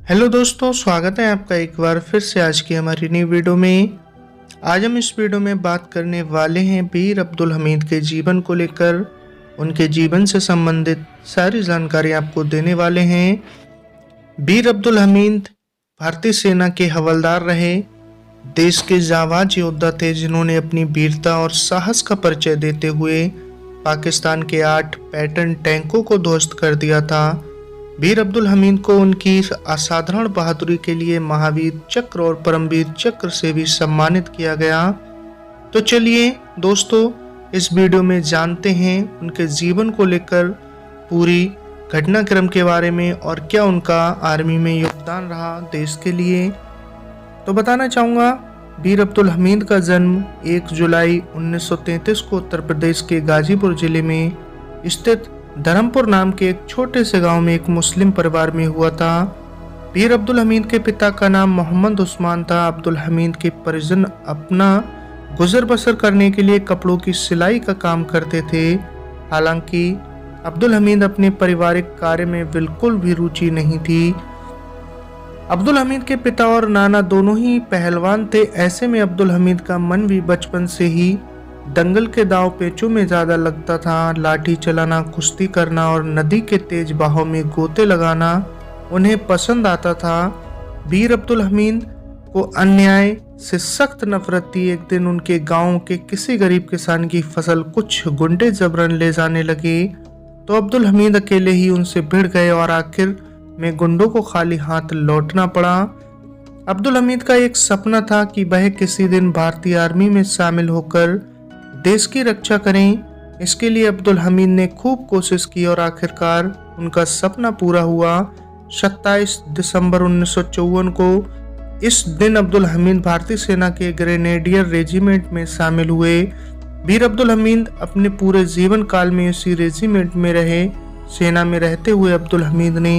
Hello दोस्तों, स्वागत है आपका एक बार फिर से आज की हमारी नई वीडियो में। आज हम इस वीडियो में बात करने वाले हैं बीर अब्दुल हमीद के जीवन को लेकर। उनके जीवन से संबंधित सारी जानकारी आपको देने वाले हैं। बीर अब्दुल हमीद भारतीय सेना के हवलदार रहे। देश के जाबाज योद्धा थे जिन्होंने अपनी वीरता और साहस का परिचय देते हुए पाकिस्तान के 8 पैटर्न टैंकों को ध्वस्त कर दिया था। बीर अब्दुल हमीद को उनकी असाधारण बहादुरी के लिए महावीर चक्र और परमवीर चक्र से भी सम्मानित किया गया। तो चलिए दोस्तों, इस वीडियो में जानते हैं उनके जीवन को लेकर पूरी घटनाक्रम के बारे में और क्या उनका आर्मी में योगदान रहा देश के लिए। तो बताना चाहूँगा, बीर अब्दुल हमीद का जन्म 1 जुलाई 1933 को उत्तर प्रदेश के गाजीपुर जिले में स्थित धर्मपुर नाम के एक छोटे से गांव में एक मुस्लिम परिवार में हुआ था। बीर अब्दुल हमीद के पिता का नाम मोहम्मद उस्मान था। अब्दुल हमीद के परिजन अपना गुजर बसर करने के लिए कपड़ों की सिलाई का काम करते थे। हालांकि अब्दुल हमीद अपने पारिवारिक कार्य में बिल्कुल भी रुचि नहीं थी। अब्दुल हमीद के पिता और नाना दोनों ही पहलवान थे। ऐसे में अब्दुल हमीद का मन भी बचपन से ही दंगल के दांव पेचों में ज़्यादा लगता था। लाठी चलाना, कुश्ती करना और नदी के तेज बहाव में गोते लगाना उन्हें पसंद आता था। बीर अब्दुल हमीद को अन्याय से सख्त नफरत थी। एक दिन उनके गांव के किसी गरीब किसान की फसल कुछ गुंडे जबरन ले जाने लगे तो अब्दुल हमीद अकेले ही उनसे भिड़ गए और आखिर में गुंडों को खाली हाथ लौटना पड़ा। अब्दुल हमीद का एक सपना था कि वह किसी दिन भारतीय आर्मी में शामिल होकर देश की रक्षा करें। इसके लिए अब्दुल हमीद ने खूब कोशिश की और आखिरकार उनका सपना पूरा हुआ। 27 दिसंबर 1954 को इस दिन अब्दुल हमीद भारतीय सेना के ग्रेनेडियर रेजिमेंट में शामिल हुए। बीर अब्दुल हमीद अपने पूरे जीवन काल में इसी रेजिमेंट में रहे। सेना में रहते हुए अब्दुल हमीद ने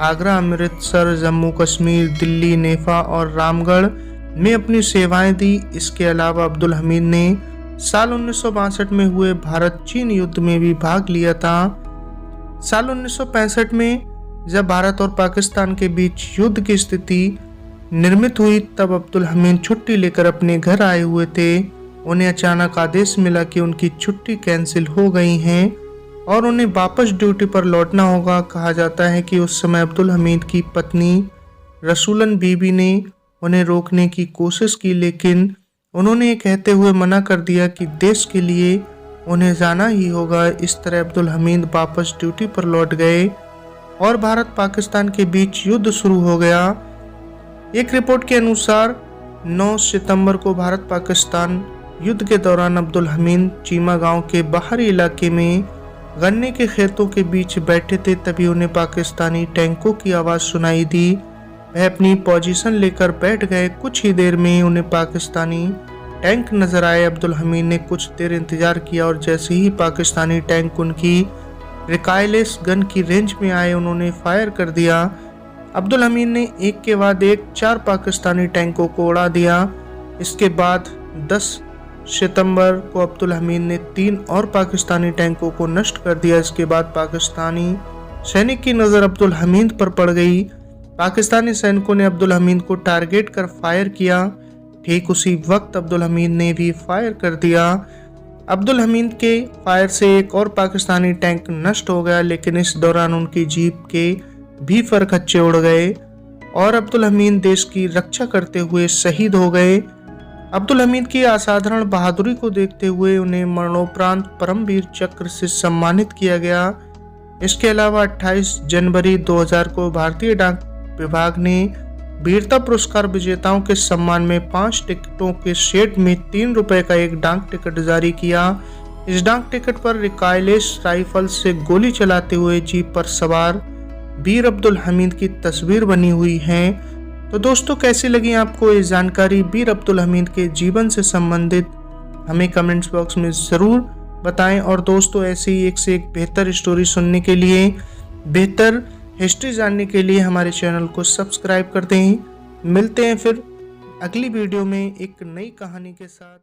आगरा, अमृतसर, जम्मू कश्मीर, दिल्ली, नेफा और रामगढ़ में अपनी सेवाएं दी। इसके अलावा अब्दुल हमीद ने साल 1962 में हुए भारत चीन युद्ध में भी भाग लिया था। साल 1965 में जब भारत और पाकिस्तान के बीच युद्ध की स्थिति निर्मित हुई तब अब्दुल हमीद छुट्टी लेकर अपने घर आए हुए थे। उन्हें अचानक आदेश मिला कि उनकी छुट्टी कैंसिल हो गई है और उन्हें वापस ड्यूटी पर लौटना होगा। कहा जाता है कि उस समय अब्दुल हमीद की पत्नी रसूलन बीबी ने उन्हें रोकने की कोशिश की, लेकिन उन्होंने ये कहते हुए मना कर दिया कि देश के लिए उन्हें जाना ही होगा। इस तरह अब्दुल हमीद वापस ड्यूटी पर लौट गए और भारत पाकिस्तान के बीच युद्ध शुरू हो गया। एक रिपोर्ट के अनुसार 9 सितंबर को भारत पाकिस्तान युद्ध के दौरान अब्दुल हमीद चीमा गांव के बाहरी इलाके में गन्ने के खेतों के बीच बैठे थे। तभी उन्हें पाकिस्तानी टैंकों की आवाज़ सुनाई दी। वह अपनी पोजीशन लेकर बैठ गए। कुछ ही देर में उन्हें पाकिस्तानी टैंक नजर आए। अब्दुल हमीद ने कुछ देर इंतजार किया और जैसे ही पाकिस्तानी टैंक उनकी रिकायलेस गन की रेंज में आए उन्होंने फायर कर दिया। अब्दुल हमीद ने एक के बाद एक 4 पाकिस्तानी टैंकों को उड़ा दिया। इसके बाद 10 सितंबर को अब्दुल हमीद ने 3 और पाकिस्तानी टैंकों को नष्ट कर दिया। इसके बाद पाकिस्तानी सैनिक की नज़र अब्दुल हमीद पर पड़ गई। पाकिस्तानी सैनिकों ने अब्दुल हमीद को टारगेट कर फायर किया। ठीक उसी वक्त अब्दुल हमीद ने भी फायर कर दिया। अब्दुल हमीद के फायर से एक और पाकिस्तानी टैंक नष्ट हो गया, लेकिन इस दौरान उनकी जीप के भी फरकच्चे उड़ गए और अब्दुल हमीद देश की रक्षा करते हुए शहीद हो गए। अब्दुल हमीद की असाधारण बहादुरी को देखते हुए उन्हें मरणोपरांत परमवीर चक्र से सम्मानित किया गया। इसके अलावा 28 जनवरी 2000 को भारतीय डाक विभाग ने वीरता पुरस्कार विजेताओं के सम्मान में 5 टिकटों के सेट में 3 रुपए का एक डाक टिकट जारी किया। इस डाक टिकट पर रिकायलेस राइफल से गोली चलाते हुए जीप पर सवार बीर अब्दुल हमीद की तस्वीर बनी हुई है। तो दोस्तों, कैसी लगी आपको ये जानकारी बीर अब्दुल हमीद के जीवन से संबंधित? हमें कमेंट्स बॉक्स में ज़रूर बताएं। और दोस्तों, ऐसे ही एक से एक बेहतर स्टोरी सुनने के लिए, बेहतर हिस्ट्री जानने के लिए हमारे चैनल को सब्सक्राइब करते हैं। मिलते हैं फिर अगली वीडियो में एक नई कहानी के साथ।